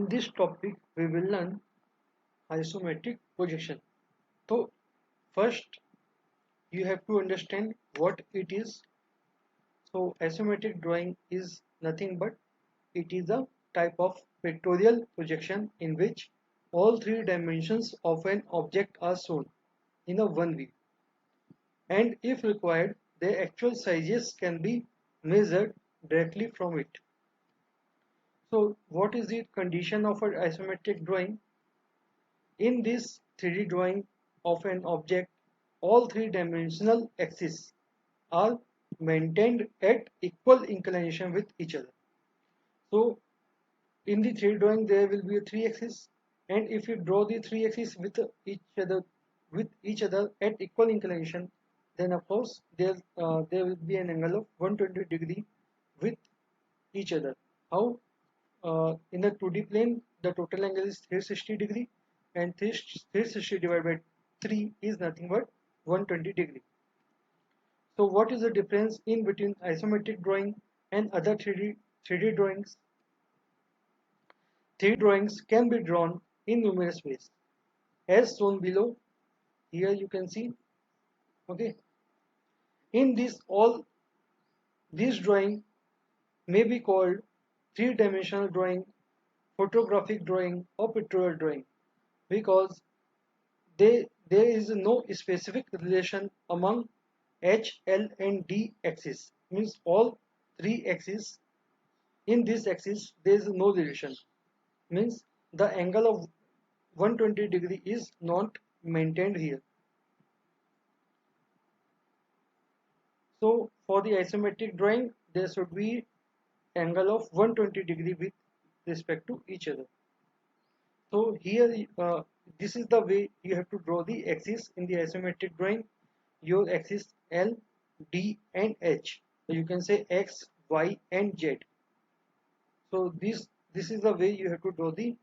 In this topic, we will learn isometric projection. So, first, you have to understand what it is. So, isometric drawing is nothing but it is a type of pictorial projection in which all three dimensions of an object are shown in a one view, and if required, their actual sizes can be measured directly from it. So, what is the condition of an isometric drawing? In this 3D drawing of an object, all three-dimensional axes are maintained at equal inclination with each other. So in the 3D drawing there will be a three axis, and if you draw the three axes with each other at equal inclination, then of course there will be an angle of 120 degree with each other. How? In the 2D plane, the total angle is 360 degree, and 360 divided by 3 is nothing but 120 degree. So what is the difference in between isometric drawing and other 3D drawings? 3D drawings can be drawn in numerous ways. As shown below, here you can see, okay. In this, all these drawing may be called three-dimensional drawing, photographic drawing, or pictorial drawing, because there is no specific relation among H, L, and D axis. Means all three axes. In this axis there is no relation. Means the angle of 120 degree is not maintained here. So for the isometric drawing there should be angle of 120 degree with respect to each other. So here this is the way you have to draw the axis in the isometric drawing. Your axis L, D, and H. So you can say X, Y, and Z. So this is the way you have to draw the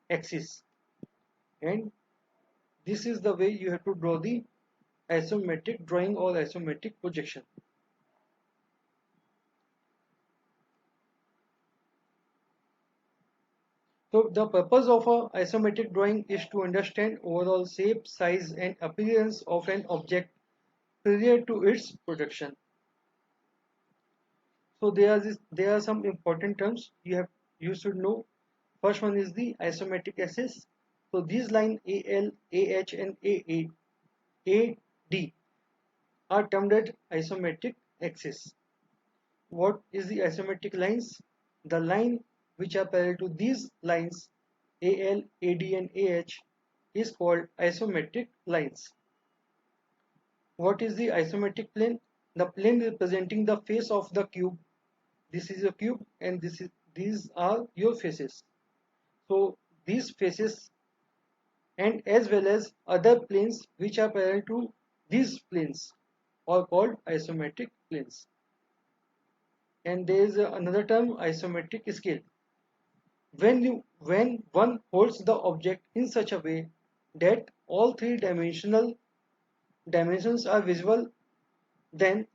axis, and this is the way you have to draw the isometric drawing or isometric projection. So the purpose of a isometric drawing is to understand overall shape, size, and appearance of an object prior to its projection. So there are some important terms you should know. First one is the isometric axis. So these lines AL, AH, and AD are termed as isometric axis. What is the isometric lines? The line which are parallel to these lines AL, AD, and AH is called isometric lines. What is the isometric plane? The plane representing the face of the cube. This is a cube, and these are your faces. So these faces and as well as other planes which are parallel to these planes are called isometric planes. And there is another term, isometric scale. When one holds the object in such a way that all three dimensions are visible, then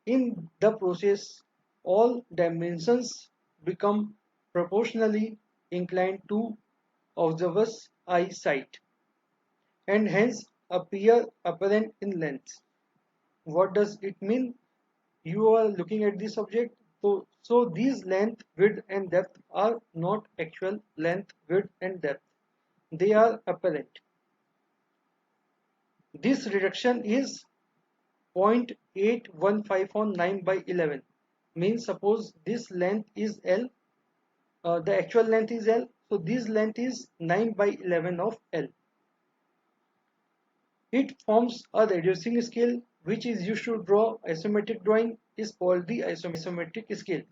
in the process all dimensions become proportionally inclined to observer's eyesight and hence appear apparent in length. What does it mean? You are looking at this object, so these length, width, and depth are not actual length, width, and depth. They are apparent. This reduction is 0.815 on 9 by 11. Means suppose this length is L, the actual length is L, so this length is 9 by 11 of L. It forms a reducing scale which is used to draw isometric drawing, is called the isometric scale.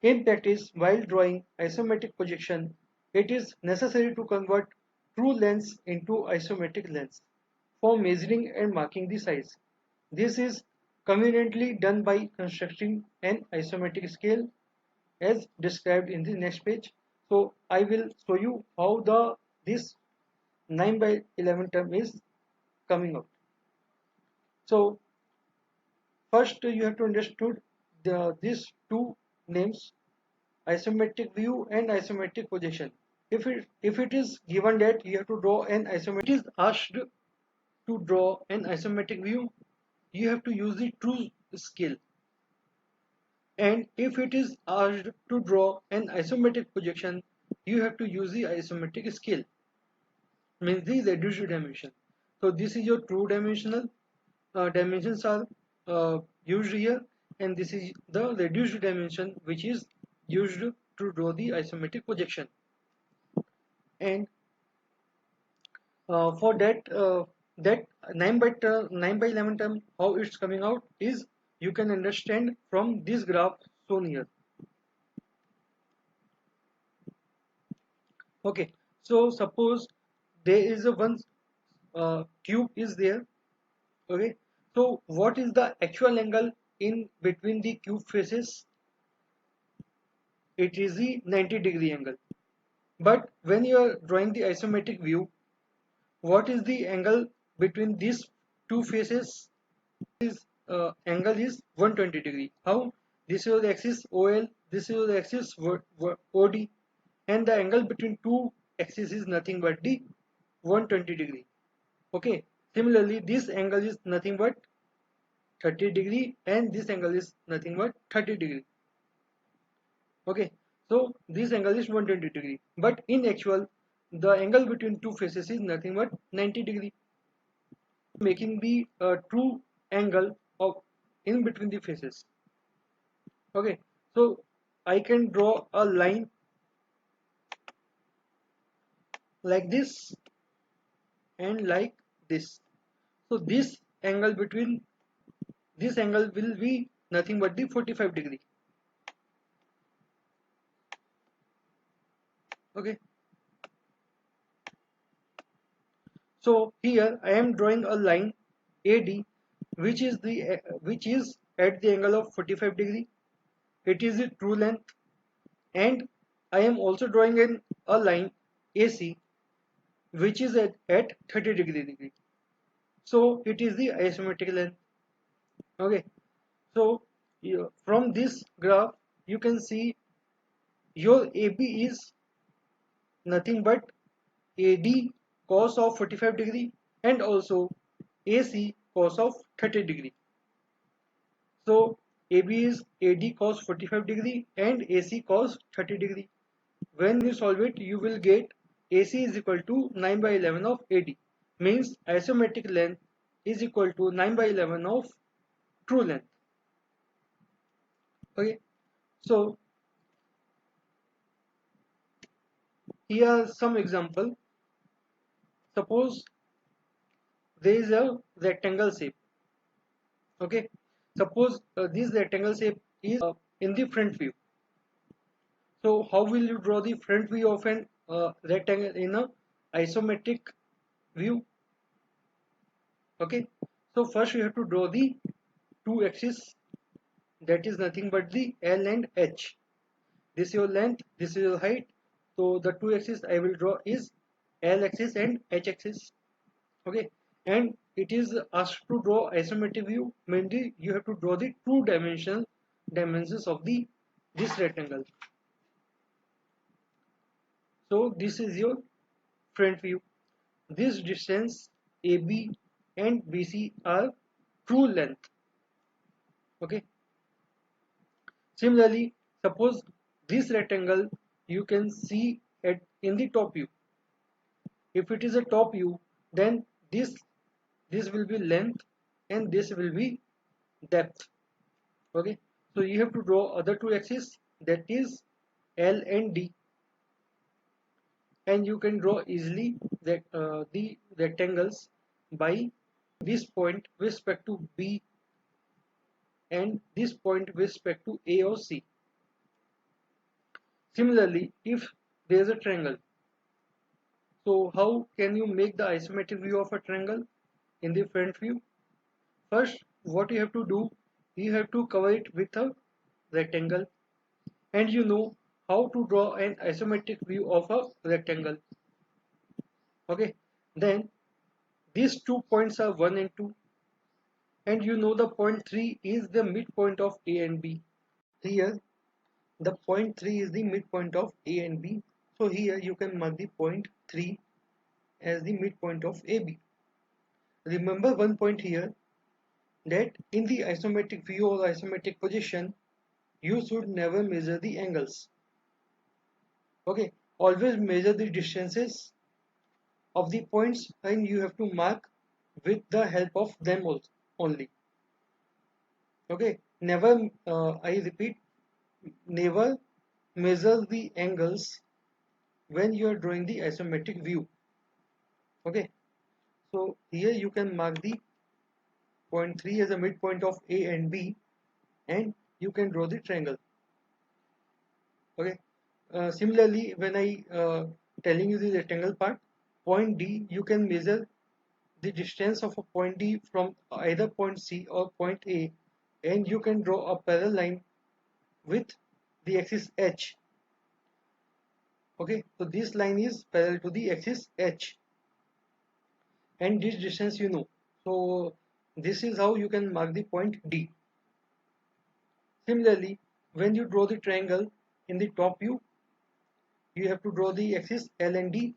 In practice, while drawing isometric projection, it is necessary to convert true lengths into isometric lengths for measuring and marking the size. This is conveniently done by constructing an isometric scale as described in the next page. So I will show you how this 9 by 11 term is coming out. So first you have to understand these two names, isometric view and isometric projection. if it is given that you have to draw an isometric, it is asked to draw an isometric view, you have to use the true scale. And if it is asked to draw an isometric projection, you have to use the isometric scale, means the reduced dimension. So this is your true dimensional dimensions are used here, and this is the reduced dimension which is used to draw the isometric projection. And for that 9 by 11 term, how it's coming out is you can understand from this graph shown here. Okay, so suppose there is a one cube is there. Okay, so what is the actual angle in between the cube faces? It is the 90-degree angle. But when you are drawing the isometric view, what is the angle between these two faces? This angle is 120-degree. How? This is the axis OL, this is the axis OD, and the angle between two axes is nothing but the 120-degree. Okay. Similarly, this angle is nothing but 30-degree, and this angle is nothing but 30-degree. Okay. So this angle is 120-degree, but in actual, the angle between two faces is nothing but 90-degree, making the true angle of in between the faces. Okay, so I can draw a line like this and like this. So this angle between this angle will be nothing but the 45-degree. Okay, so here I am drawing a line AD, which is at the angle of 45-degree. It is the true length, and I am also drawing a line AC, which is at 30-degree. So it is the isometric length. Okay, so from this graph you can see your AB is nothing but AD cos of 45-degree and also AC cos of 30-degree. So AB is AD cos 45-degree and AC cos 30-degree. When you solve it, you will get AC is equal to 9 by 11 of AD. Means isometric length is equal to 9 by 11 of true length. Okay, so here are some example. Suppose there is a rectangle shape. Okay, suppose this rectangle shape is in the front view. So how will you draw the front view of an rectangle in a isometric view? Okay, so first you have to draw the two axes, that is nothing but the L and H. This is your length, this is your height. So the two axes I will draw is L axis and H axis. Okay, and it is asked to draw isometric view. Mainly you have to draw the true dimensions of this rectangle. So this is your front view. This distance AB and BC are true length. Okay, similarly, suppose this rectangle you can see in the top view. If it is a top view, then this will be length and this will be depth. Okay, so you have to draw other two axes, that is L and D, and you can draw easily that the rectangles by this point with respect to B and this point with respect to A or C. Similarly, if there is a triangle, so how can you make the isometric view of a triangle in the front view? First, what you have to do, you have to cover it with a rectangle, and you know how to draw an isometric view of a rectangle. Okay, then these 2 points are 1 and 2, and you know the point 3 is the midpoint of A and B. Here, the point 3 is the midpoint of A and B. So here you can mark the point 3 as the midpoint of AB. Remember one point here, that in the isometric view or isometric position, you should never measure the angles. Okay, always measure the distances of the points, and you have to mark with the help of them only. Okay, never, I repeat, never measure the angles when you are drawing the isometric view. Okay, so here you can mark the point 3 as a midpoint of A and B, and you can draw the triangle. Okay, similarly, when I telling you the rectangle part, point D, you can measure the distance of a point D from either point C or point A, and you can draw a parallel line with the axis H. Okay, so this line is parallel to the axis H, and this distance you know. So this is how you can mark the point D. Similarly, when you draw the triangle in the top view, you have to draw the axis L and D,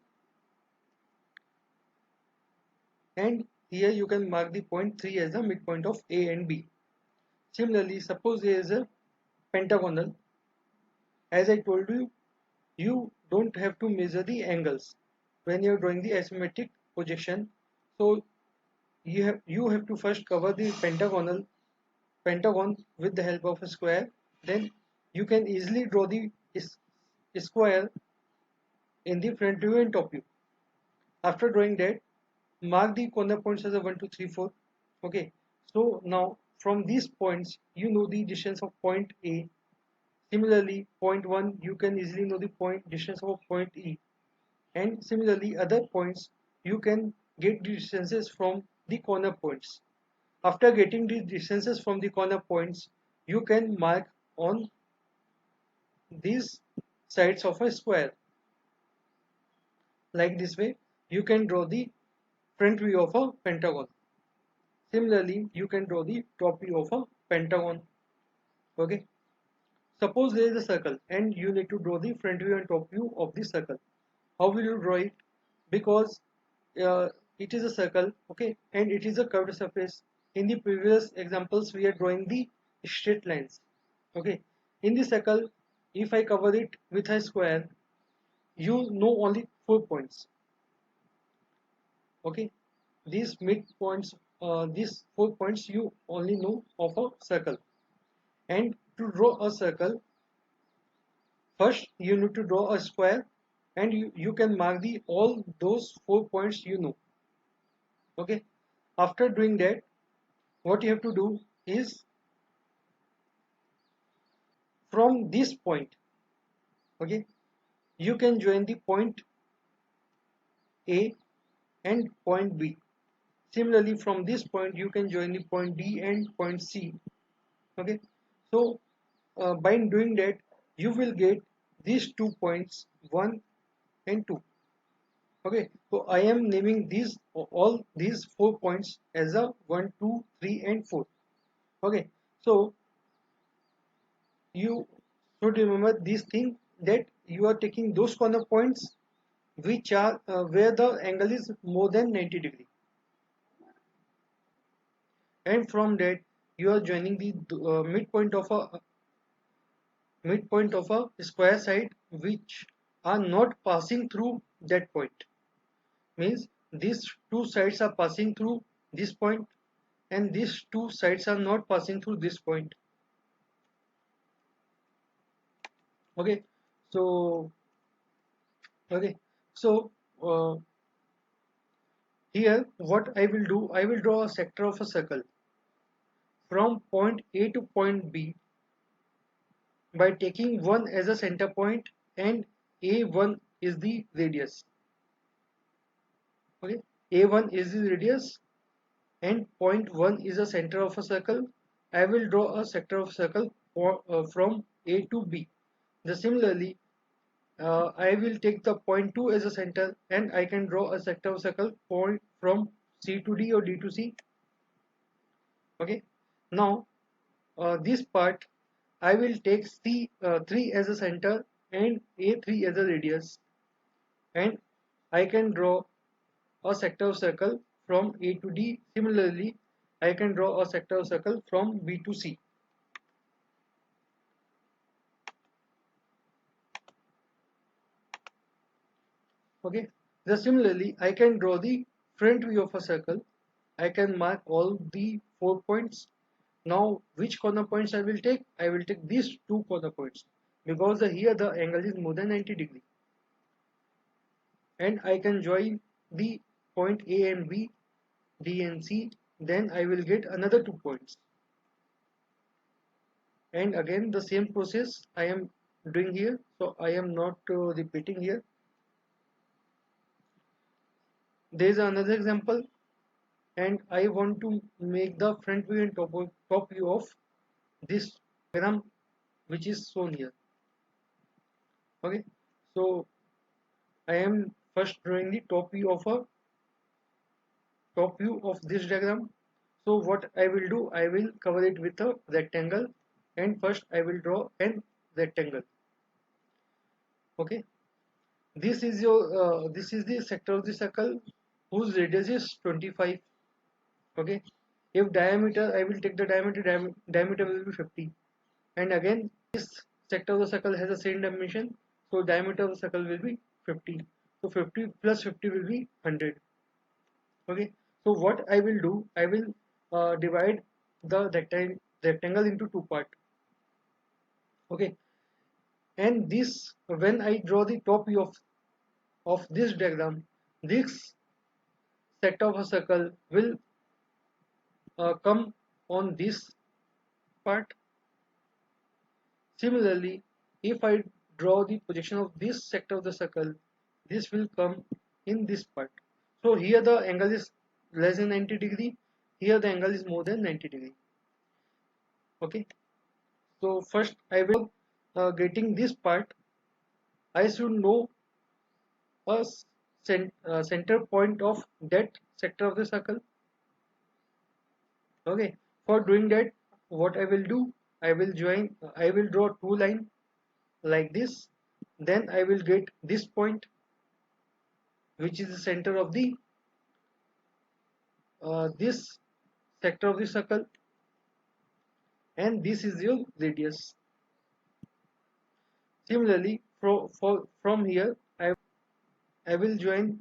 and here you can mark the point 3 as the midpoint of A and B. Similarly, suppose there is a pentagonal. As I told you, you don't have to measure the angles when you are drawing the isometric projection. So you have to first cover the pentagon with the help of a square. Then you can easily draw the square in the front view and top view. After drawing that, mark the corner points as a 1, 2, 3, 4. Okay, so now from these points you know the distance of point A. Similarly, point 1 you can easily know the point distance of point E, and similarly other points you can get the distances from the corner points. After getting the distances from the corner points, you can mark on these sides of a square. Like this way, you can draw the front view of a pentagon. Similarly, you can draw the top view of a pentagon. Okay. Suppose there is a circle and you need to draw the front view and top view of the circle. How will you draw it? Because uh, it is a circle, okay, and it is a curved surface. In the previous examples, we are drawing the straight lines. Okay. In the circle, if I cover it with a square, you know only 4 points. Okay, these midpoints, these 4 points you only know of a circle. And to draw a circle, first you need to draw a square, and you can mark the all those 4 points you know. Okay, after doing that, what you have to do is from this point, okay, you can join the point A and point B. Similarly, from this point you can join the point D and point C. Okay, so by doing that, you will get these 2 points 1 and 2. Okay, so I am naming these all these 4 points as a 1, 2, 3 and 4. Okay, so you should remember this thing, that you are taking those corner points which are where the angle is more than 90 degree, and from that you are joining the midpoint of a square side which are not passing through that point. Means these two sides are passing through this point, and these two sides are not passing through this point. Okay, so okay, so here what I will do, I will draw a sector of a circle from point A to point B by taking 1 as a center point, and A1 is the radius. Okay, A1 is the radius and point 1 is the center of a circle. I will draw a sector of circle from A to B. Similarly, I will take the point 2 as a center, and I can draw a sector of circle point from C to D or D to C. Okay, now this part I will take C3 as a center and A3 as a radius. and I can draw a sector of circle from A to D. Similarly, I can draw a sector of circle from B to C. Okay. Just similarly, I can draw the front view of a circle. I can mark all the 4 points. Now, which corner points I will take? I will take these 2 corner points because here the angle is more than 90 degree, and I can join the point A and B, D and C. Then I will get another 2 points, and again the same process I am doing here. So I am not repeating here. There is another example, and I want to make the front view and top view of this diagram which is shown here. Okay, so I am first drawing the top view of this diagram. So what I will do, I will cover it with a rectangle, and first I will draw an rectangle. Okay, this is the sector of the circle whose radius is 25. Okay, if diameter, I will take the diameter will be 50, and again this sector of the circle has the same dimension, so diameter of the circle will be 50. So 50 plus 50 will be 100. Okay, so what I will do, I will divide the rectangle into two parts. Okay, and this, when I draw the top view of this diagram, this sector of a circle will come on this part. Similarly, if I draw the projection of this sector of the circle, this will come in this part. So here the angle is less than 90 degree, here the angle is more than 90 degree. Okay, so first I will getting this part, I should know a center point of that sector of the circle. Okay, for doing that, what I will do, I will draw two lines like this. Then I will get this point, which is the center of the this sector of the circle, and this is your radius. Similarly, from here, I will join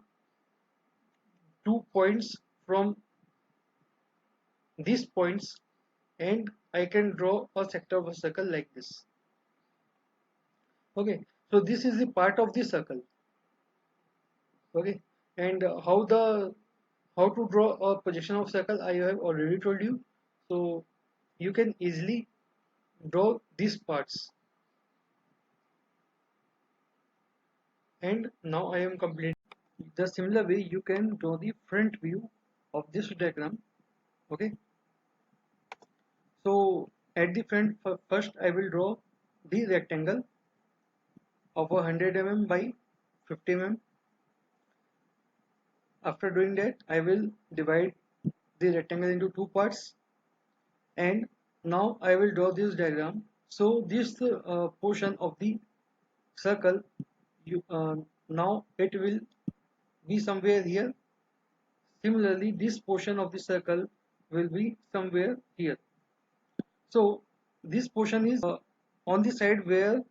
2 points from these points, and I can draw a sector of a circle like this. Okay, so this is the part of the circle. Okay, and how to draw a projection of circle I have already told you. So you can easily draw these parts, and now I am completing. The similar way you can draw the front view of this diagram. Okay, so at the front, first I will draw the rectangle of 100 mm by 50 mm. After doing that, I will divide the rectangle into two parts, and now I will draw this diagram. So this portion of the circle, now it will be somewhere here. Similarly, this portion of the circle will be somewhere here. So this portion is on the side where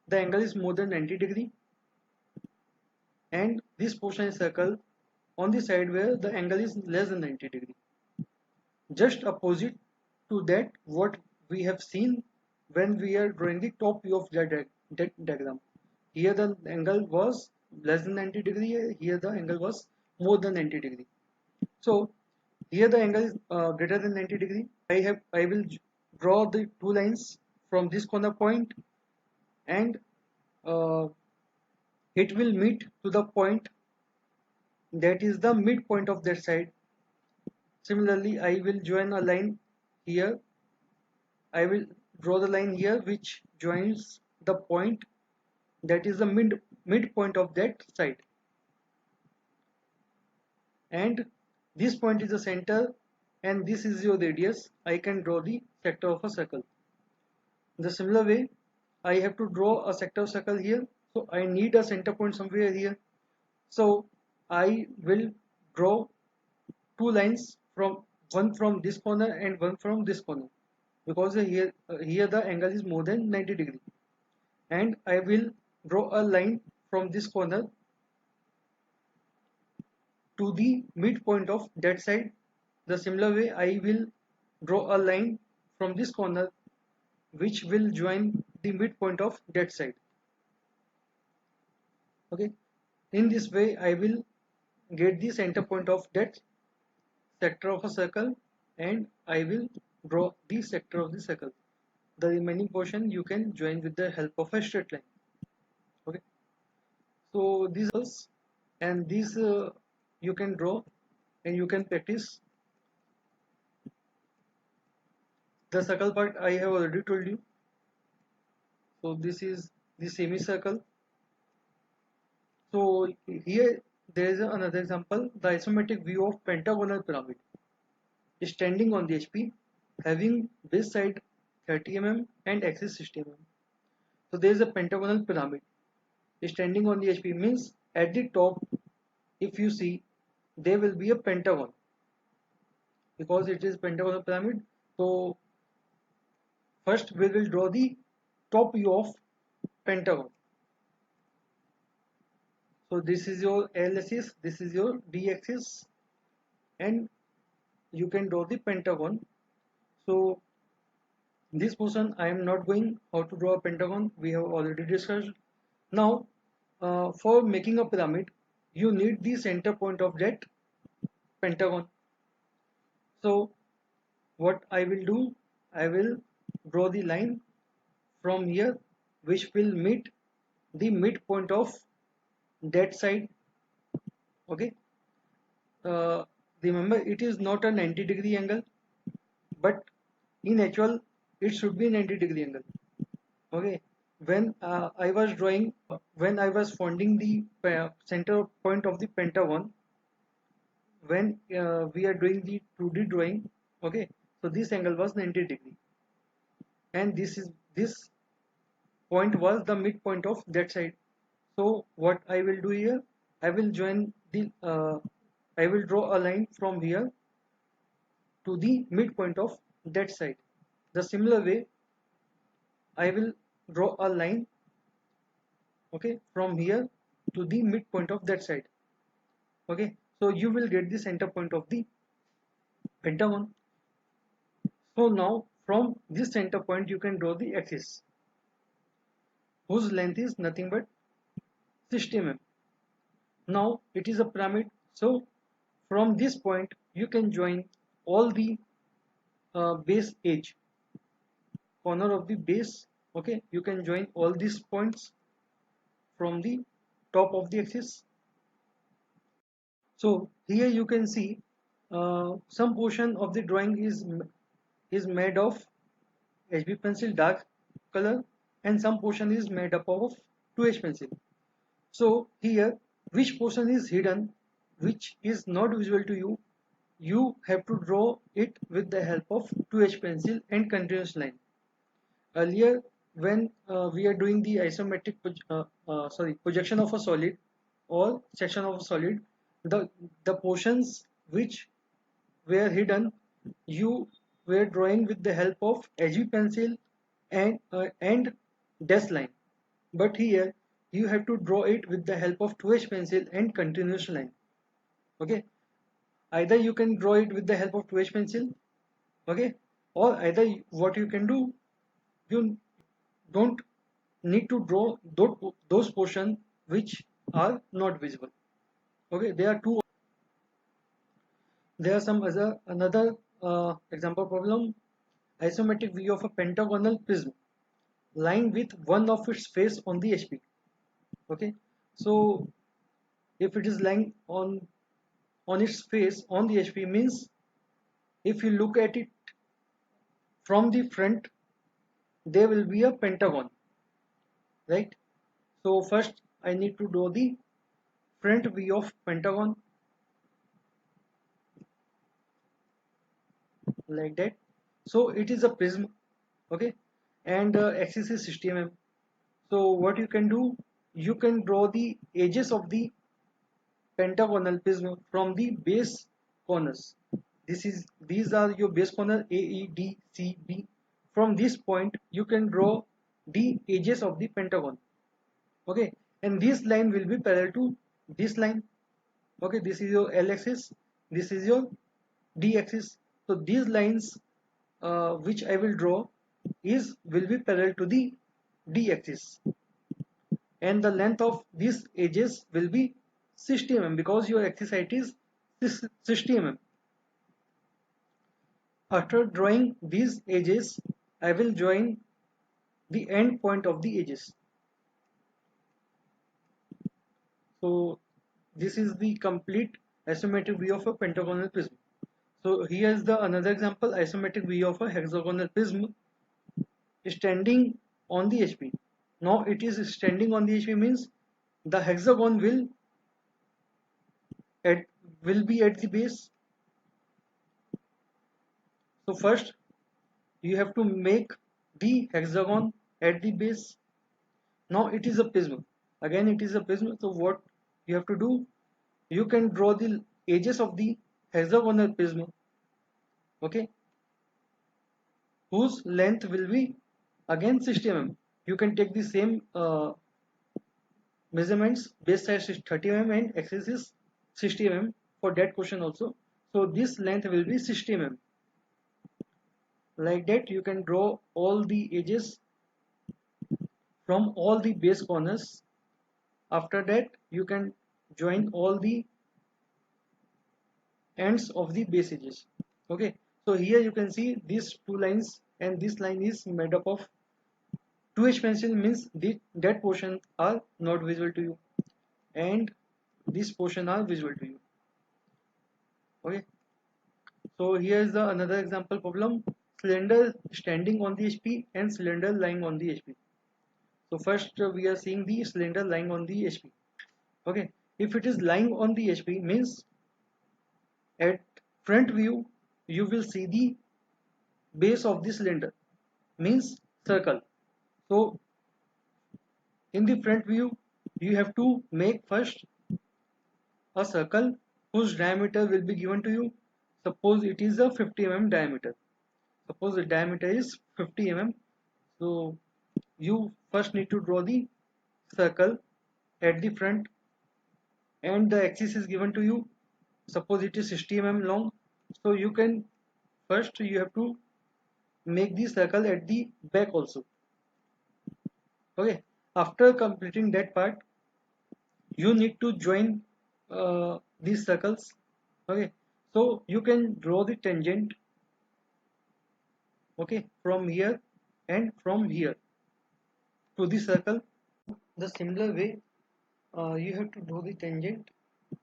the angle is more than 90 degree, and this portion is circle on the side where the angle is less than 90 degree. Just opposite to that what we have seen when we are drawing the top view of that diagram. Here the angle was less than 90 degree, here the angle was more than 90 degree. So here the angle is greater than 90 degree. I will draw the two lines from this corner point, and uh, it will meet to the point that is the midpoint of that side. Similarly, I will join a line here. I will draw the line here which joins the point that is the midpoint of that side, and this point is the center, and this is your radius. I can draw the sector of a circle. In the similar way, I have to draw a sector of circle here, so I need a center point somewhere here. So I will draw two lines, from one from this corner and one from this corner, because here the angle is more than 90 degree, and I will draw a line from this corner to the midpoint of that side. The similar way I will draw a line from this corner which will join the midpoint of that side. Okay, in this way I will get the center point of that sector of a circle, and I will draw the sector of the circle. The remaining portion you can join with the help of a straight line. Okay, so these circles and these you can draw and you can practice. The circle part I have already told you. So this is the semicircle. So here there is another example, the isometric view of pentagonal pyramid. Standing on the HP, having base side 30 mm and axis 60 mm. So there is a pentagonal pyramid. Standing on the HP means at the top, if you see, there will be a pentagon, because it is pentagonal pyramid. So first we will draw the top view of pentagon. So this is your L axis, this is your D axis, and you can draw the pentagon. So this portion I am not going how to draw a pentagon, we have already discussed. Now for making a pyramid, you need the center point of that pentagon. So what I will do, I will draw the line from here which will meet the midpoint of that side. Okay, remember it is not a 90-degree angle, but in actual it should be 90-degree angle. Okay, when I was drawing, when I was finding the center point of the pentagon, when we are doing the 2D drawing, okay, so this angle was 90 degree, and this point was the midpoint of that side. So what I will do here, I will join the I will draw a line from here to the midpoint of that side. The similar way I will draw a line, okay, from here to the midpoint of that side. Okay, so you will get the center point of the pentagon. So now from this center point you can draw the axis whose length is nothing but 60 mm. Now it is a pyramid, so from this point you can join all the base edge, corner of the base. Okay, you can join all these points from the top of the axis. So here you can see some portion of the drawing is made of HB pencil dark color, and some portion is made up of 2H pencil. So here which portion is hidden, which is not visible to you, you have to draw it with the help of 2H pencil and continuous line. Earlier when we are doing the isometric projection of a solid or section of a solid, the portions which were hidden, you were drawing with the help of HB pencil and dash line. But here you have to draw it with the help of 2H pencil and continuous line. Okay, either you can draw it with the help of 2H pencil, okay, or either what you can do, you don't need to draw those portions which are not visible. Okay, there are some other another example problem. Isometric view of a pentagonal prism lying with one of its face on the HP. Okay, so if it is lying on its face on the HP means, if you look at it from the front, there will be a pentagon, right? So first I need to draw the front view of pentagon like that. So it is a prism, okay, and axis is 60 mm. So what you can do, you can draw the edges of the pentagonal prism from the base corners. These are your base corner A, E, D, C, B. From this point you can draw the edges of the pentagon. Okay, and this line will be parallel to this line. Okay, this is your L axis, this is your D axis. So these lines which I will draw will be parallel to the D axis, and the length of these edges will be 60 mm because your axis height is 60 mm. After drawing these edges, I will join the end point of the edges. So this is the complete isometric view of a pentagonal prism. So here is the another example, isometric view of a hexagonal prism standing on the HP. Now it is standing on the HP means the hexagon at, will be at the base. So first you have to make the hexagon at the base. Now it is a prism. Again it is a prism. So what you have to do? You can draw the edges of the hexagonal prism. Okay, whose length will be again 60 mm. You can take the same measurements. Base size is 30 mm and axis is 60 mm for that question also. So this length will be 60 mm. Like that you can draw all the edges from all the base corners. After that you can join all the ends of the base edges. Okay, so here you can see these two lines, and this line is made up of 2H pencil, means that portion are not visible to you and this portion are visible to you. Okay, so here is the another example problem, cylinder standing on the HP and cylinder lying on the HP. So first we are seeing the cylinder lying on the HP. Okay, if it is lying on the HP means at front view you will see the base of the cylinder, means circle. So in the front view you have to make first a circle whose diameter will be given to you. Suppose it is a 50 mm diameter. Suppose the diameter is 50 mm. So you first need to draw the circle at the front, and the axis is given to you. Suppose it is 60 mm long. So you can first you have to make the circle at the back also. Okay, after completing that part you need to join these circles. Okay, so you can draw the tangent, okay, from here and from here to the circle. The similar way you have to draw the tangent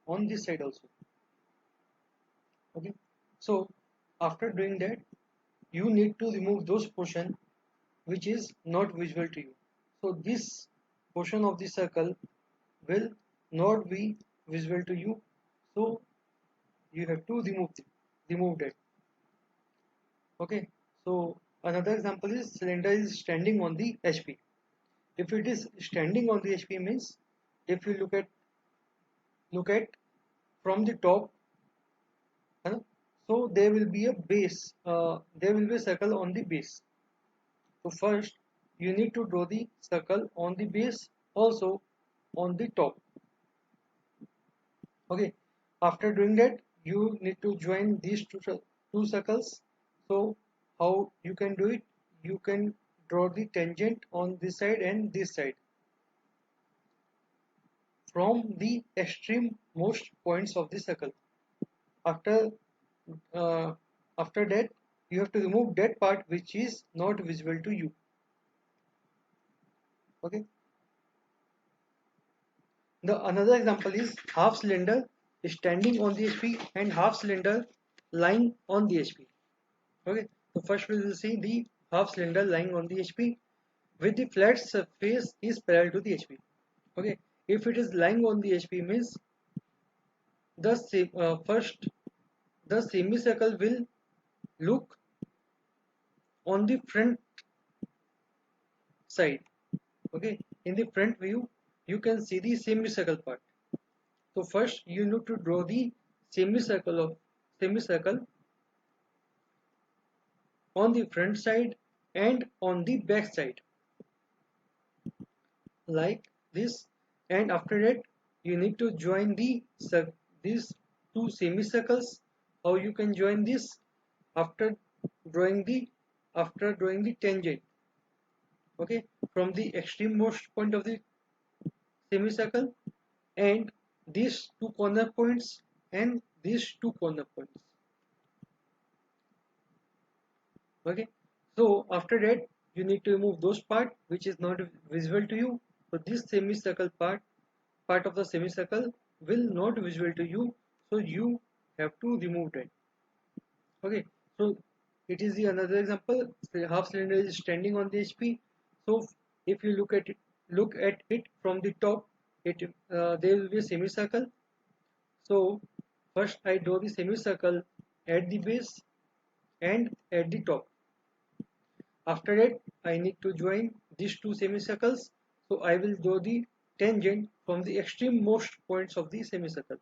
on this side also. Okay, so after doing that you need to remove those portion which is not visible to you. So this portion of the circle will not be visible to you, so you have to remove that. Okay, so another example is cylinder is standing on the HP. If it is standing on the HP means if you look at from the top, so there will be a base, there will be a circle on the base. So first you need to draw the circle on the base, also on the top. Okay, after doing that you need to join these two circles. So how you can do it? You can draw the tangent on this side and this side from the extreme most points of the circle. After uh, after that you have to remove that part which is not visible to you. Okay, the another example is half cylinder standing on the HP and half cylinder lying on the HP. Okay, so first we will see the half cylinder lying on the HP with the flat surface is parallel to the HP. Okay, if it is lying on the HP means first the semicircle will look on the front side. Okay, in the front view you can see the semicircle part. So first you need to draw the semicircle on the front side and on the back side, like this. And after that you need to join these two semicircles. How you can join this? After drawing the tangent, okay, from the extrememost point of the semicircle and these two corner points and these two corner points. Okay, so after that you need to remove those part which is not visible to you. So this semicircle part of the semicircle will not visible to you, so you have to remove that. Okay, so it is the another example. The half cylinder is standing on the HP. So if you look at it from the top, there will be a semicircle. So first I draw the semicircle at the base and at the top. After that I need to join these two semicircles. So I will draw the tangent from the extrememost points of the semicircle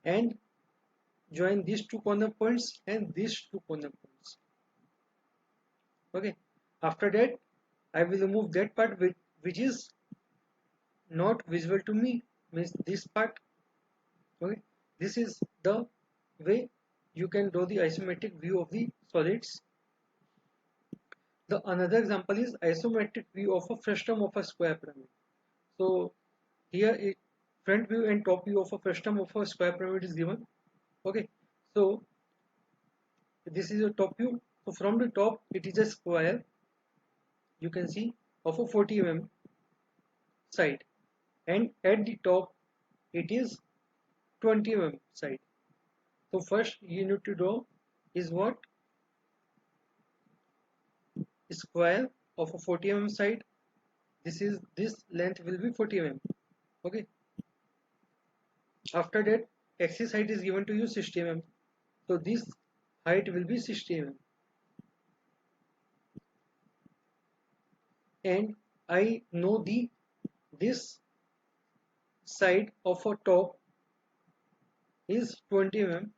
and join these two corner points and these two corner points. Okay, after that I will remove that part which is not visible to me, means this part. Okay, this is the way you can draw the isometric view of the solids. The another example is isometric view of a frustum of a square pyramid. So here front view and top view of a frustum of a square pyramid is given. Okay, so this is a top view. So from the top it is a square, you can see, of a 40 mm side, and at the top it is 20 mm side. So first you need to draw is what? Square of a 40 mm side. This length will be 40 mm. Okay, after that axis height is given to you 60 mm. So this height will be 60 mm, and I know this side of a top is 20 mm,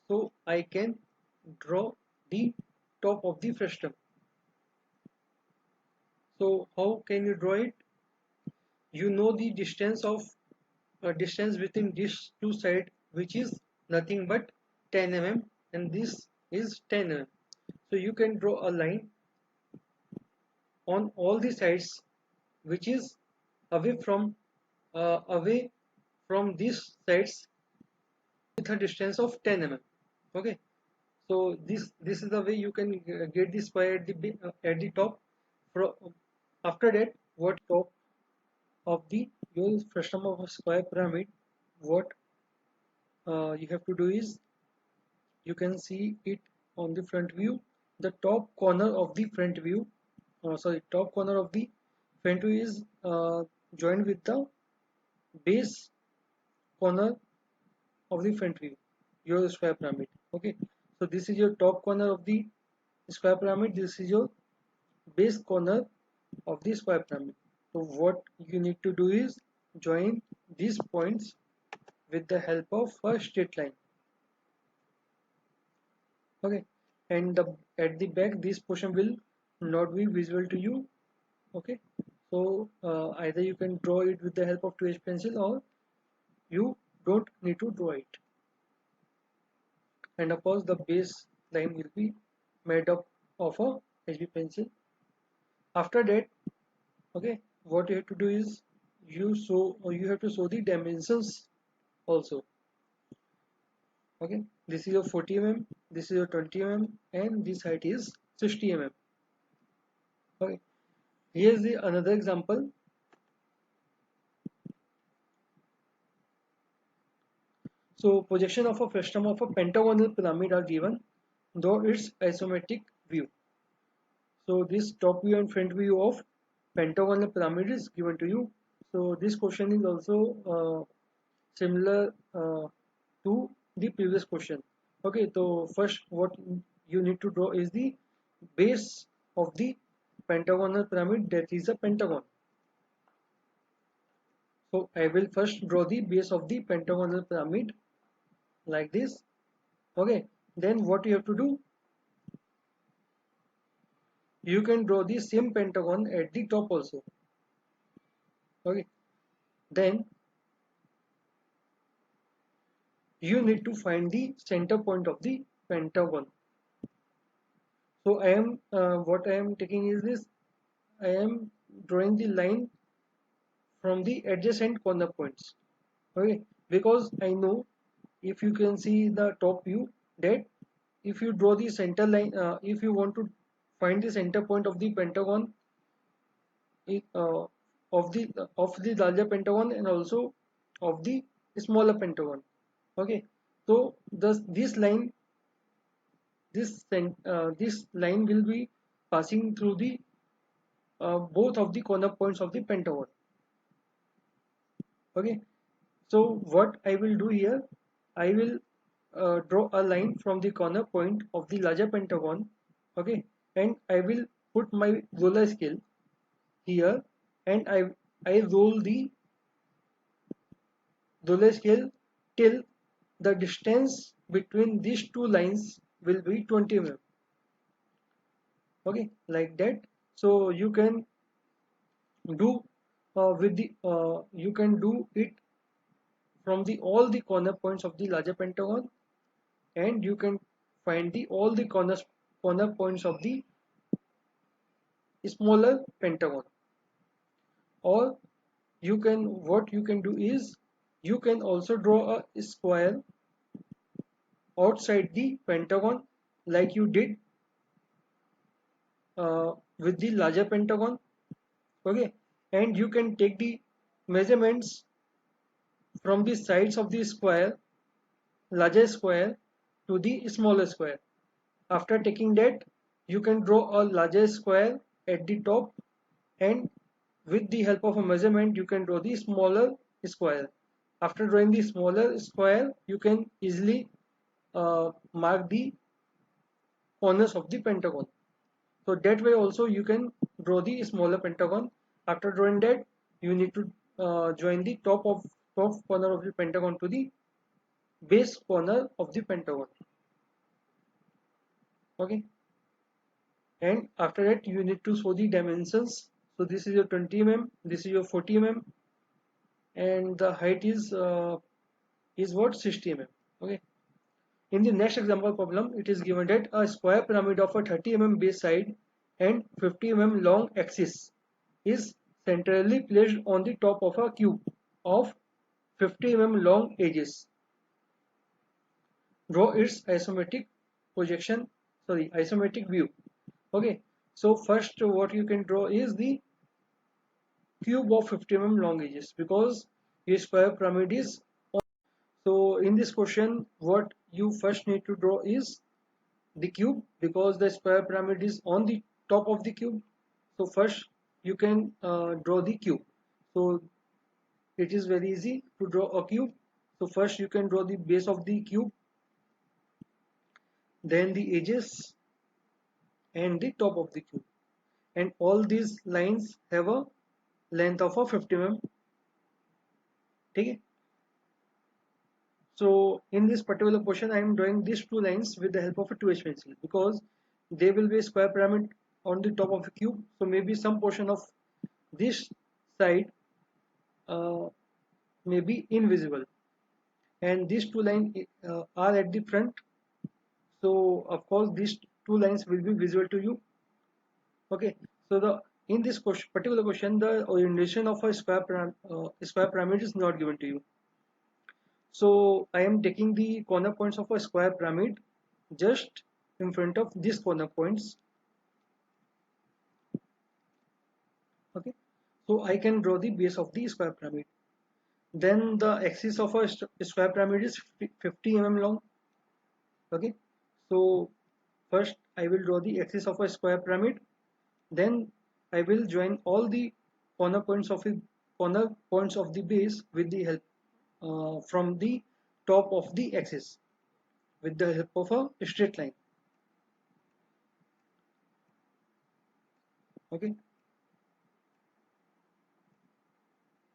so I can draw the top of the frustum. So how can you draw it? You know the distance between these two sides, which is nothing but 10 mm, and this is 10 mm. So you can draw a line on all the sides which is away from these sides with a distance of 10 mm. Okay, so this is the way you can get the square at the top. After that, what top of the your frustum of a square pyramid, what you have to do is, you can see it on the front view. The top corner of the front view, top corner of the front view is joined with the base corner of the front view, your square pyramid. Okay, so this is your top corner of the square pyramid, this is your base corner of the square pyramid. So what you need to do is join these points with the help of a straight line. Okay, and at the back this portion will not be visible to you. Okay, so either you can draw it with the help of 2H pencil, or you don't need to draw it. And of course the base line will be made up of a HB pencil. After that, okay, what you have to do is you have to show the dimensions also. Okay, this is your 40 mm, this is your 20 mm, and this height is 60 mm. Okay, here is the another example. So projection of a frustum of a pentagonal pyramid are given, though its isometric view. So this top view and front view of pentagonal pyramid is given to you. So this question is also similar to the previous question. Okay, so first what you need to draw is the base of the pentagonal pyramid, that is a pentagon. So I will first draw the base of the pentagonal pyramid like this. Okay, then what you have to do, you can draw the same pentagon at the top also. Okay, then you need to find the center point of the pentagon. So I am what I am taking is this, I am drawing the line from the adjacent corner points. Okay, because I know, if you can see the top view, that if you draw the center line, if you want to find the center point of the pentagon, uh, of the larger pentagon and also of the smaller pentagon. Okay, so this line will be passing through the both of the corner points of the pentagon. Okay, so what I will do here, I will draw a line from the corner point of the larger pentagon. Okay, and I will put my roller scale here, and I roll the roller scale till the distance between these two lines will be 20 mm. Okay, like that. So you can do you can do it from the all the corner points of the larger pentagon, and you can find the all the corner points of the smaller pentagon. Or you can, what you can do is, you can also draw a square outside the pentagon like you did with the larger pentagon. Okay, and you can take the measurements from the sides of the square, larger square, to the smaller square. After taking that, you can draw a larger square at the top, and with the help of a measurement you can draw the smaller square. After drawing the smaller square, you can easily mark the corners of the pentagon. So that way also you can draw the smaller pentagon. After drawing that, you need to join the top corner of the pentagon to the base corner of the pentagon. Okay, and after that you need to show the dimensions. So this is your 20 mm, this is your 40 mm, and the height is what, 60 mm. Okay, in the next example problem, it is given that a square pyramid of a 30 mm base side and 50 mm long axis is centrally placed on the top of a cube of 50 mm long edges. Draw its isometric view. Okay, so first what you can draw is the cube of 50 mm long edges, because your square pyramid is on. So in this question, what you first need to draw is the cube, because the square pyramid is on the top of the cube. So first you can draw the cube. So it is very easy to draw a cube. So first you can draw the base of the cube, then the edges and the top of the cube, and all these lines have a length of a 50 mm. Okay, so in this particular question I am drawing these two lines with the help of a 2H pencil, because they will be a square pyramid on the top of a cube. So maybe some portion of this side uh, may be invisible, and these two lines are at the front. So of course these two lines will be visible to you. Okay, so the in this question, particular question, the orientation of a square pyramid is not given to you. So I am taking the corner points of a square pyramid just in front of these corner points. Okay, so I can draw the base of the square pyramid. Then the axis of a square pyramid is 50 mm long. Okay, so first I will draw the axis of a square pyramid, then I will join all the corner points of the base with the help from the top of the axis with the help of a straight line. Okay,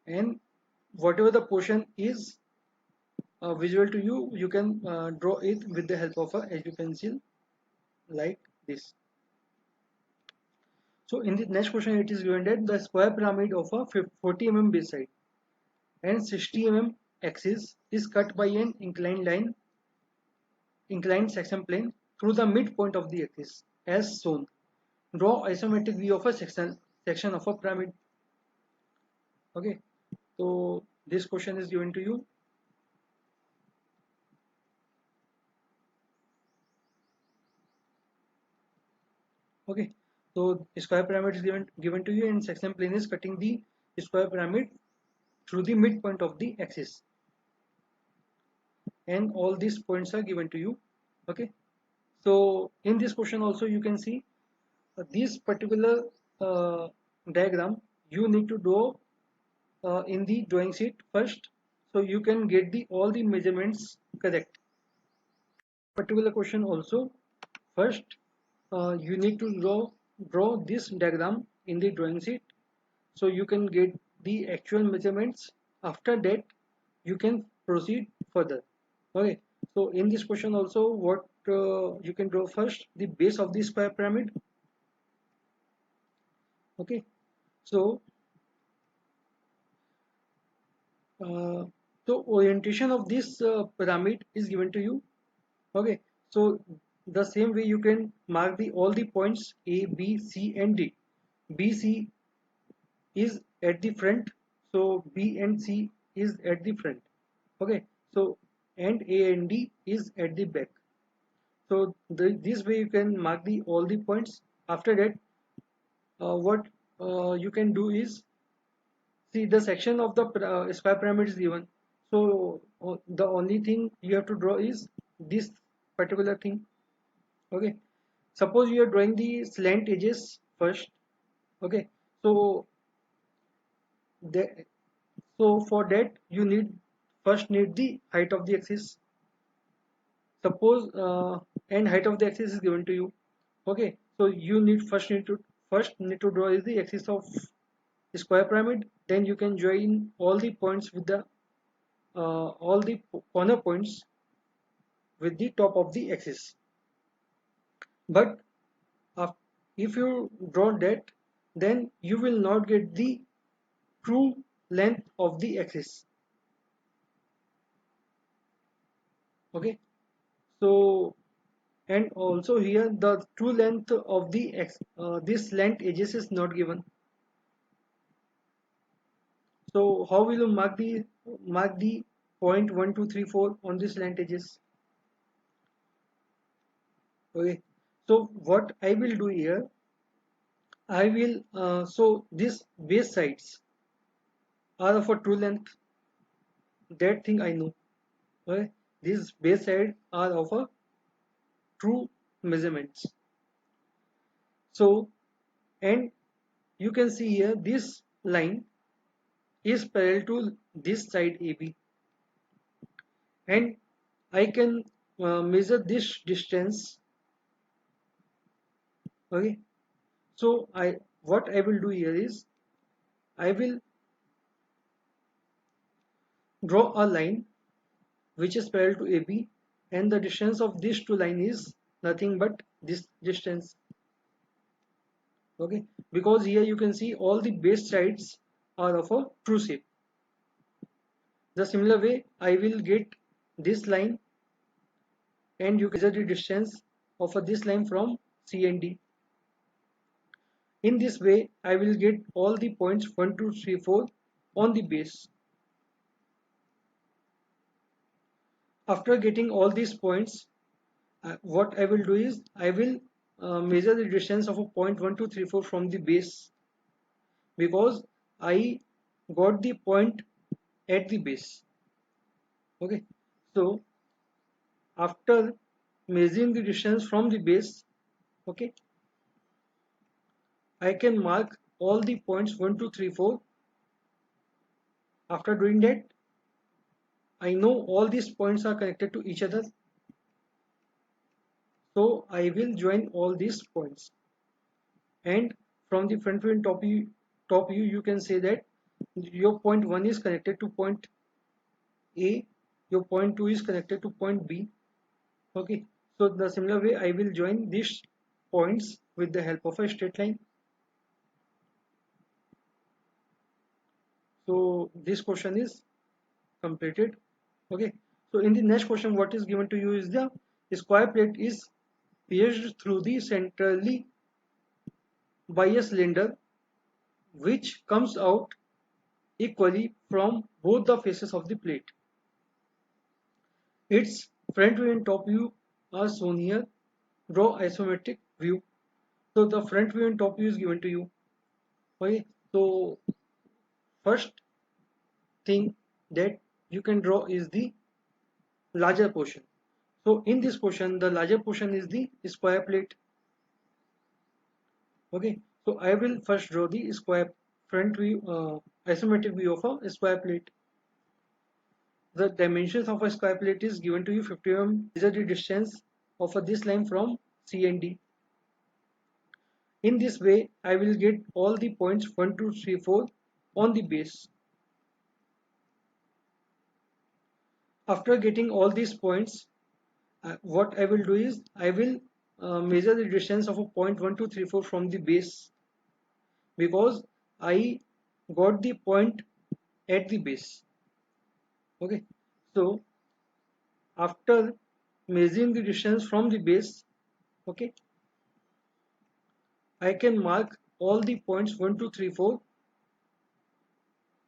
and whatever the portion is visual to you, you can draw it with the help of a HB pencil like this. So in the next question, it is given that the square pyramid of a 40 mm base side and 60 mm axis is cut by an inclined section plane through the midpoint of the axis as shown. Draw isometric view of a section of a pyramid. Okay, so this question is given to you. Okay, so square pyramid is given to you, and section plane is cutting the square pyramid through the midpoint of the axis, and all these points are given to you. Okay, so in this question also you can see this particular uh, diagram you need to draw in the drawing sheet first, so you can get the all the measurements correct. Particular question also, first you need to draw this diagram in the drawing sheet, so you can get the actual measurements. After that you can proceed further. Okay, so in this question also, what you can draw first, the base of the square pyramid. Okay, so uh, so orientation of this pyramid is given to you. Okay, so the same way you can mark the all the points A, B, C, and D. B, C is at the front, so B and C is at the front. Okay, so and A and D is at the back. So this way you can mark the all the points. After that, what you can do is, see, the section of the square pyramid is given. So the only thing you have to draw is this particular thing. Okay, suppose you are drawing the slant edges first. Okay, so that, so for that you need the height of the axis. Suppose and height of the axis is given to you. Okay, so you need to draw is the axis of square pyramid. Then you can join all the points with the all the corner points with the top of the axis. But if you draw that, then you will not get the true length of the axis. Okay, so and also here the true length of the this length edges is not given. So how will you mark the point 1 2 3 4 on this length edges? Okay, so what I will do here, I will so this base sides are of a true length, that thing I know. Okay, these base sides are of a true measurements. So and you can see here this line is parallel to this side AB, and I can measure this distance. Okay, so what I will do here is, I will draw a line which is parallel to AB, and the distance of these two lines is nothing but this distance. Okay, because here you can see all the base sides are of a true shape. The similar way I will get this line, and you can measure the distance of this line from C and D. In this way I will get all the points 1 2 3 4 on the base. After getting all these points, what I will do is, I will measure the distance of a point 1 2 3 4 from the base, because I got the point at the base. Okay, so after measuring the distance from the base, okay, I can mark all the points 1 2 3 4. After doing that, I know all these points are connected to each other, so I will join all these points. And from the front view and top view, you can say that your point 1 is connected to point A, your point 2 is connected to point B. Okay, so the similar way I will join these points with the help of a straight line. So this question is completed. Okay, so in the next question what is given to you is the square plate is pierced through the centrally by a cylinder which comes out equally from both the faces of the plate. Its front view and top view are shown here. Draw isometric view. So the front view and top view is given to you. Okay, so first thing that you can draw is the larger portion. So in this portion, the larger portion is the square plate. Okay, so I will first draw the square front view, isometric view of a square plate. The dimensions of a square plate is given to you 50 mm. Measure the distance of this line from C and D. In this way, I will get all the points 1, 2, 3, 4 on the base. After getting all these points, what I will do is I will measure the distance of a point 1, 2, 3, 4 from the base, because I got the point at the base. Okay, so after measuring the distance from the base, okay, I can mark all the points 1, 2, 3, 4.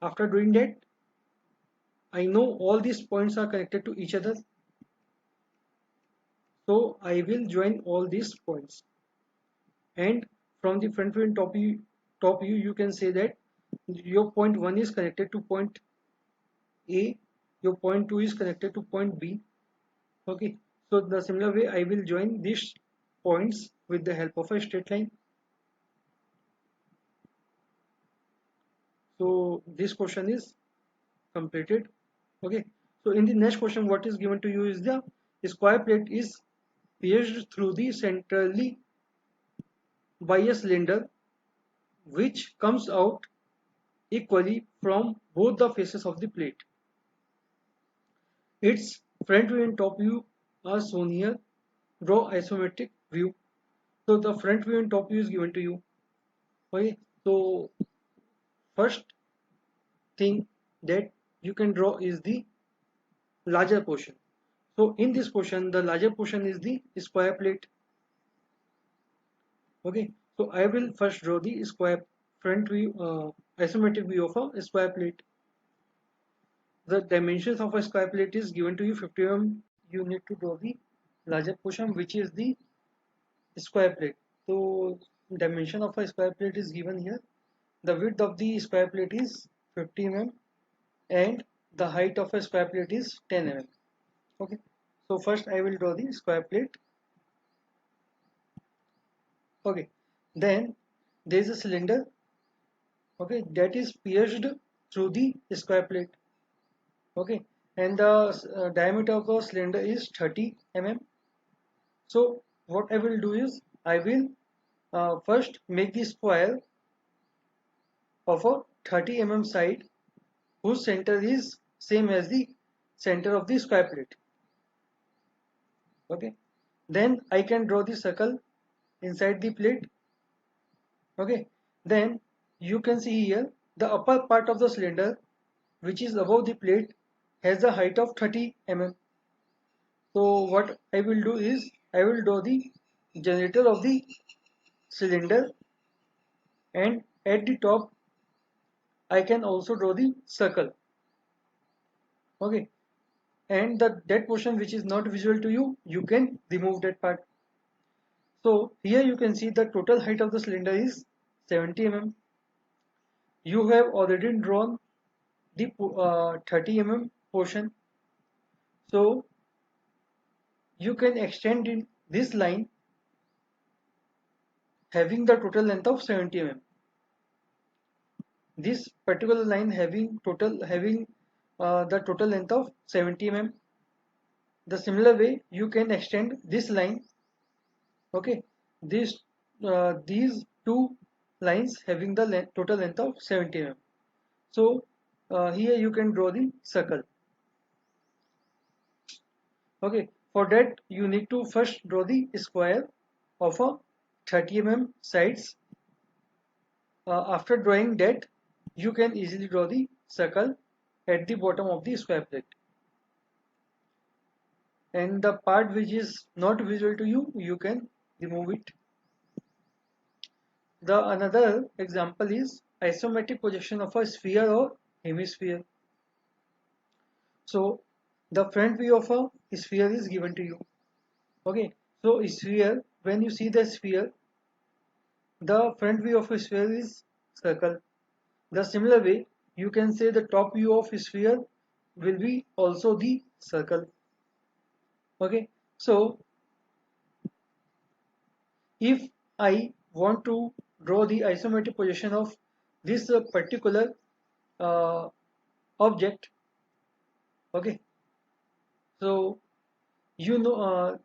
After doing that, I know all these points are connected to each other, so I will join all these points. And from the front view and top view, you can say that your point 1 is connected to point A, your point 2 is connected to point B. Okay, so the similar way I will join these points with the help of a straight line. So this question is completed. Okay, so in the next question what is given to you is the square plate is pierced through the centrally by a cylinder which comes out equally from both the faces of the plate. Its front view and top view are shown here. Draw isometric view. So the front view and top view is given to you. Okay, so first thing that you can draw is the larger portion. So in this portion, the larger portion is the square plate. Okay, so I will first draw the square front view, isometric view of a square plate. The dimensions of a square plate is given to you 50 mm. You need to draw the larger portion, which is the square plate. So dimension of a square plate is given here. The width of the square plate is 50 mm and the height of a square plate is 10 mm. Okay, so first I will draw the square plate. Okay, then there is a cylinder, okay, that is pierced through the square plate. Okay, and the diameter of the cylinder is 30 mm. So what I will do is I will first make the square of a 30 mm side whose center is same as the center of the square plate. Okay, then I can draw the circle inside the plate. Okay, then you can see here the upper part of the cylinder, which is above the plate, has a height of 30 mm. So what I will do is I will draw the generator of the cylinder, and at the top I can also draw the circle. Okay, and that portion which is not visible to you, you can remove that part. So here you can see the total height of the cylinder is 70 mm. You have already drawn the 30 mm portion, so you can extend in this line having the total length of 70 mm. This particular line having the total length of 70 mm. The similar way you can extend this line. Okay, these two lines having the total length of 70 mm. So here you can draw the circle. Okay, for that you need to first draw the square of a 30 mm sides. After drawing that, you can easily draw the circle at the bottom of the square plate. And the part which is not visual to you, you can remove it. The another example is isometric projection of a sphere or hemisphere. So the front view of a sphere is given to you. Okay, so sphere, when you see the sphere, the front view of a sphere is circle. The similar way, you can say the top view of a sphere will be also the circle. Okay, so if I want to draw the isometric projection of this particular uh, object, okay, so you know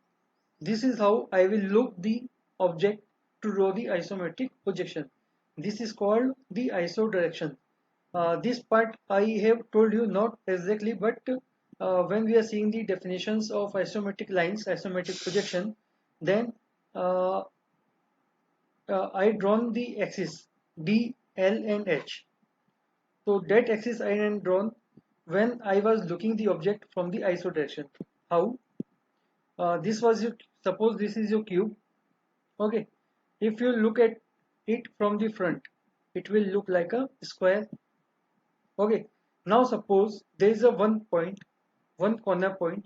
this is how I will look the object to draw the isometric projection. This is called the iso direction. This part I have told you not exactly, but when we are seeing the definitions of isometric lines, isometric projection, then uh, I drawn the axis D, L and H. So that axis I had drawn when I was looking the object from the iso direction. How? This was your, suppose this is your cube. Okay. If you look at it from the front, it will look like a square. Okay. Now suppose there is a one corner point.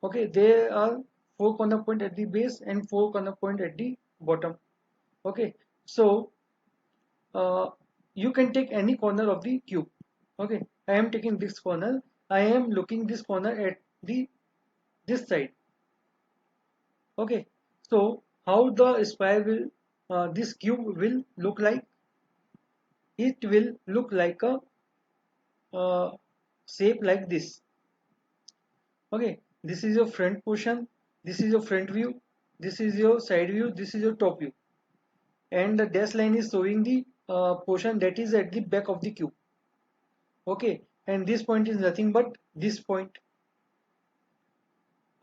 Okay. There are four corner point at the base and four corner point at the bottom. Okay. So uh, you can take any corner of the cube. Okay, I am taking this corner. I am looking this corner at the this side. Okay, so how the sphere will this cube will look like? It will look like a uh, shape like this. Okay, this is your front portion. This is your front view. This is your side view. This is your top view, and the dash line is showing the portion that is at the back of the cube. Okay, and this point is nothing but this point.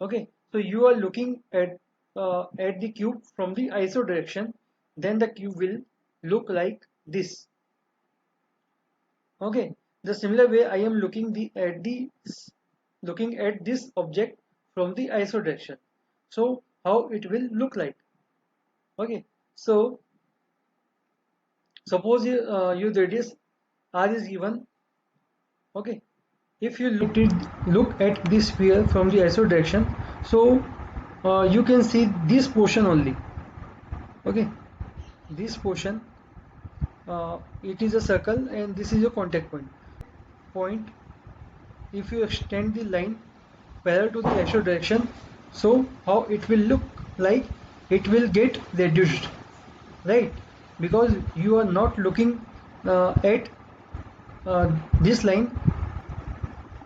Okay, so you are looking at the cube from the iso direction, then the cube will look like this. Okay, the similar way I am looking at this object from the iso direction. So how it will look like? Okay, so suppose your radius r is given. Okay, if you look at this sphere from the iso direction, so you can see this portion only. Okay, this portion, it is a circle and this is your contact point. If you extend the line parallel to the iso direction, so how it will look like? It will get reduced, right? Because you are not looking at this line,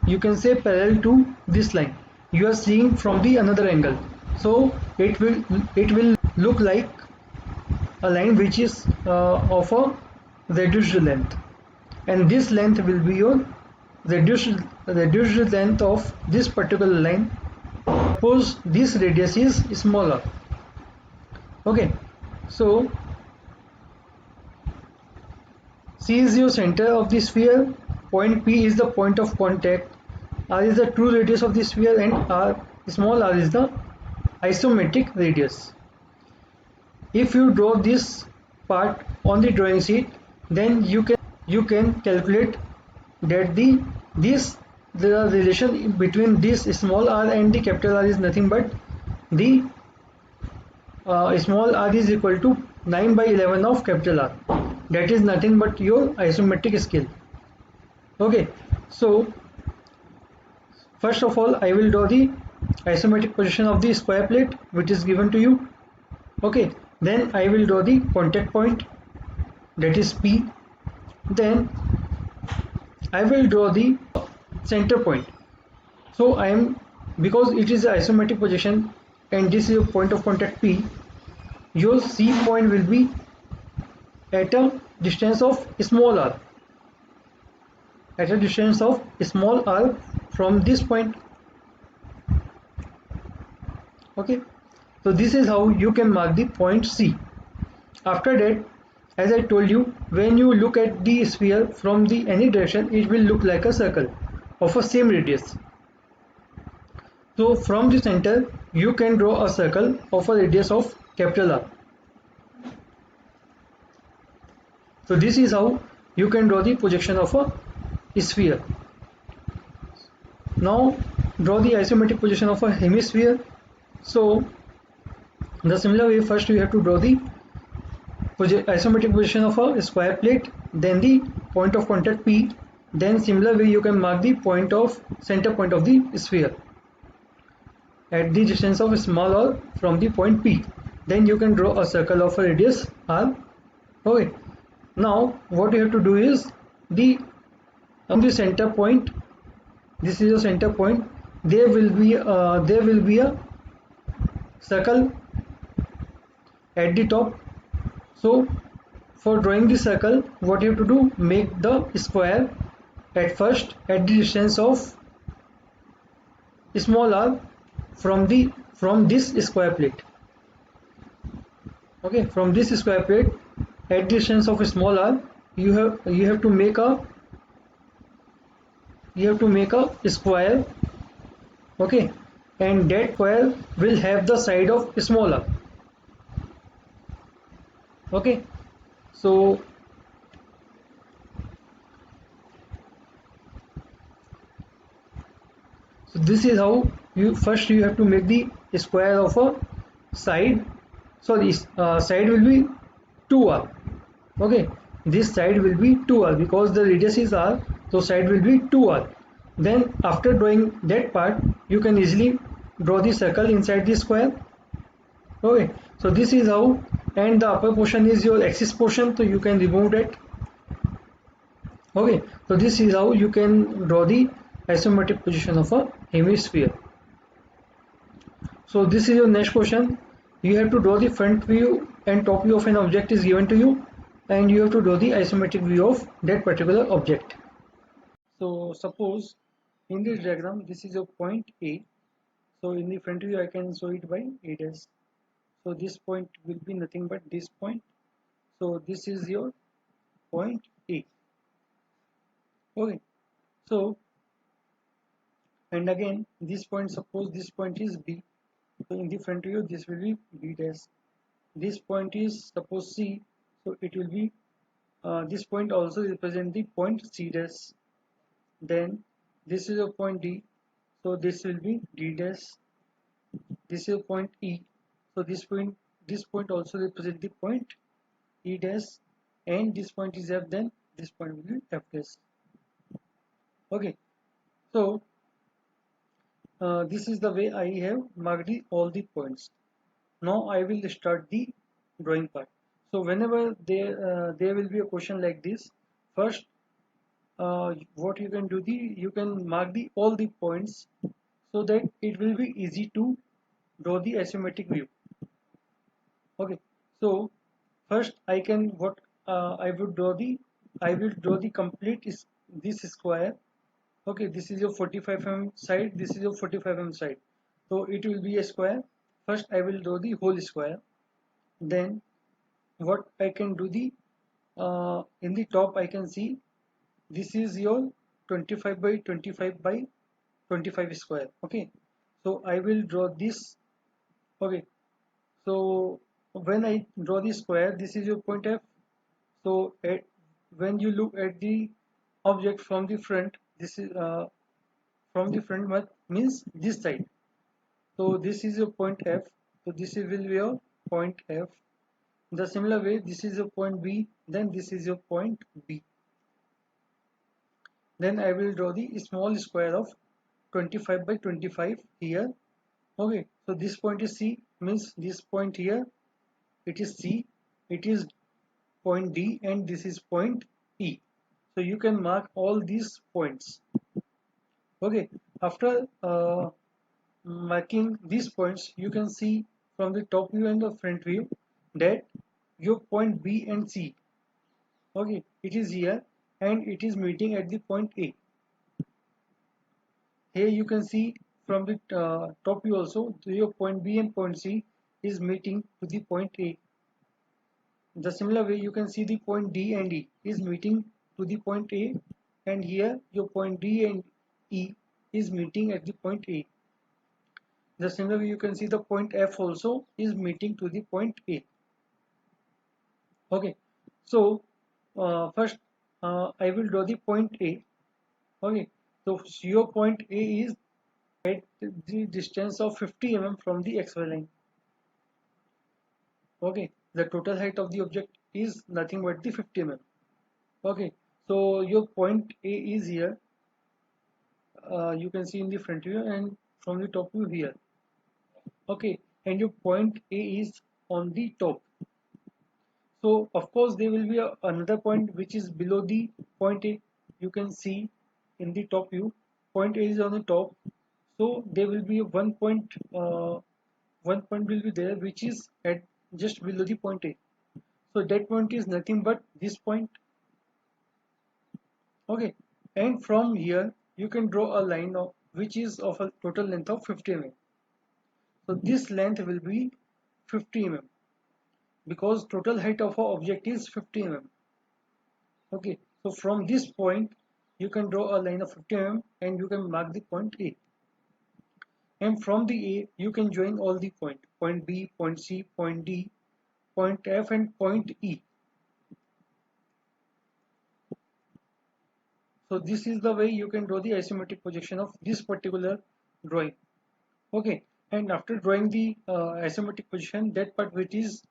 you can say parallel to this line, you are seeing from the another angle, so it will look like a line which is of a reduced length, and this length will be your reduced length of this particular line. Suppose this radius is smaller. Okay, so C is your center of the sphere, point P is the point of contact, R is the true radius of the sphere, and small r is the isometric radius. If you draw this part on the drawing sheet, then you can calculate that the relation between this small r and the capital R is nothing but the small r is equal to 9 by 11 of capital R. That is nothing but your isometric scale. Okay, so first of all I will draw the isometric position of the square plate which is given to you. Okay, then I will draw the contact point, that is P. Then I will draw the center point. So I am, because it is an isometric position and this is a point of contact P, your C point will be at a distance of small r. at a distance of small r from this point. Okay, so this is how you can mark the point C. After that, as I told you, when you look at the sphere from the any direction, it will look like a circle of a same radius. So from the center, you can draw a circle of a radius of capital R. So this is how you can draw the projection of a sphere. Now draw the isometric projection of a hemisphere. So in the similar way, first you have to draw the isometric projection of a square plate, then the point of contact P, then similar way you can mark the point of center point of the sphere at the distance of small r from the point P. Then you can draw a circle of a radius r. Okay. Now what you have to do is the from the center point, this is your center point, there will be a circle at the top. So for drawing the circle, what you have to do, make the square at first at the distance of small r from this square plate. Okay, from this square plate at the distance of small r, you have to make a square. Okay, and that square will have the side of small r. Okay, so this is how you have to make the square of a side. So this side will be 2r. Okay, this side will be 2r because the radius is r, so side will be 2r. Then after drawing that part, you can easily draw the circle inside the square. Okay, so this is how, and the upper portion is your axis portion, so you can remove that. Okay, so this is how you can draw the isometric position of a hemisphere. So this is your next question. You have to draw the front view and top view of an object is given to you, and you have to draw the isometric view of that particular object. So suppose in this diagram, this is your point A. So in the front view, I can show it by A dash. So this point will be nothing but this point. So this is your point A. Okay. So and again this point, suppose this point is B. So in the front view, this will be B dash. This point is suppose C. So it will be this point also represent the point C dash. Then this is a point D. So this will be D dash. This is a point E. So this point also represent the point E dash, and this point is F. Then this point will be F dash. Okay. So this is the way I have marked all the points. Now I will start the drawing part. So whenever there will be a question like this, first what you can do, you can mark all the points so that it will be easy to draw the isometric view. Okay, so first I can I will draw the complete this square. Okay, this is your 45 mm side, this is your 45 mm side, so it will be a square. First I will draw the whole square. Then what I can do, in the top I can see this is your 25 by 25 by 25 square. Okay, so I will draw this. Okay, so when I draw the square, this is your point F. So when you look at the object from the front, this is from the front means this side. So this is your point F. So this will be your point F. In the similar way, this is your point B. Then this is your point B. Then I will draw the small square of 25 by 25 here. Okay, so this point is C, means this point here, it is C, it is point D, and this is point E. So you can mark all these points. Okay, after marking these points, you can see from the top view and the front view that your point B and C, okay, it is here, and it is meeting at the point A. Here you can see from the top view also, your point B and point C is meeting to the point A. The similar way you can see the point D and E is meeting to the point A, and here your point D and E is meeting at the point A. The similar way you can see the point F also is meeting to the point A. Okay, so first I will draw the point A. Okay, so your point A is at the distance of 50 mm from the XY line. Okay, the total height of the object is nothing but the 50 mm. Okay, so your point A is here. You can see in the front view and from the top view here. Okay, and your point A is on the top. So of course there will be another point which is below the point A. You can see in the top view, point A is on the top. So there will be one point will be there which is at just below the point A. So that point is nothing but this point. Okay, and from here you can draw a line of which is of a total length of 50 mm. So this length will be 50 mm because total height of our object is 50 mm. Okay, so from this point you can draw a line of 50 mm and you can mark the point A. And from the A you can join all the point B, point C, point D, point F and point E. So this is the way you can draw the isometric projection of this particular drawing. Okay, and after drawing the isometric projection, that part which is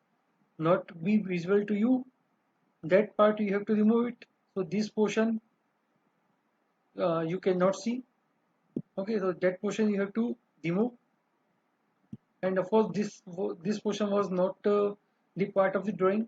not be visible to you, that part you have to remove it. So this portion you cannot see. Okay, so that portion you have to remove, and of course this portion was not the part of the drawing.